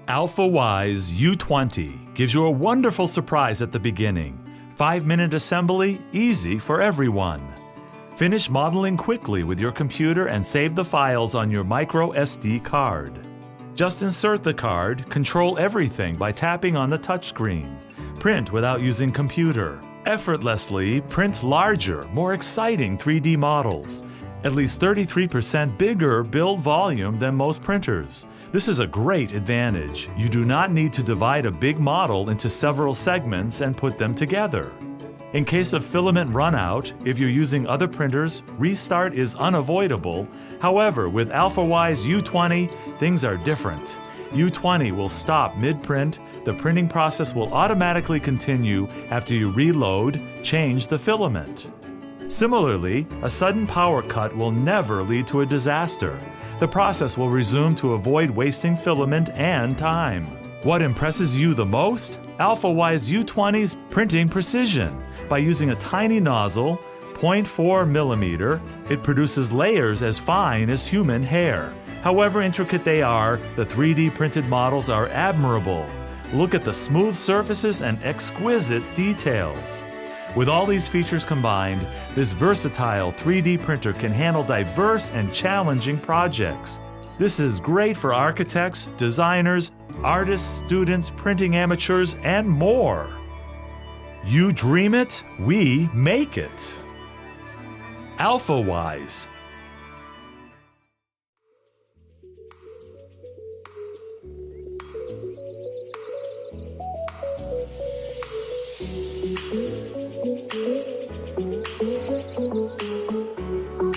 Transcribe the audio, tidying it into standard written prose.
Alfawise U20 gives you a wonderful surprise at the beginning. 5-minute assembly, easy for everyone. Finish modeling quickly with your computer and save the files on your micro SD card. Just insert the card, control everything by tapping on the touchscreen. Print without using computer. Effortlessly print larger, more exciting 3D models. At least 33% bigger build volume than most printers. This is a great advantage. You do not need to divide a big model into several segments and put them together. In case of filament runout, if you're using other printers, restart is unavoidable. However, with Alfawise U20, things are different. U20 will stop mid-print. The printing process will automatically continue after you reload, change the filament. Similarly, a sudden power cut will never lead to a disaster. The process will resume to avoid wasting filament and time. What impresses you the most? Alfawise U20's printing precision. By using a tiny nozzle, 0.4 millimeter, it produces layers as fine as human hair. However intricate they are, the 3D printed models are admirable. Look at the smooth surfaces and exquisite details. With all these features combined, this versatile 3D printer can handle diverse and challenging projects. This is great for architects, designers, artists, students, printing amateurs, and more. You dream it, we make it. Alfawise.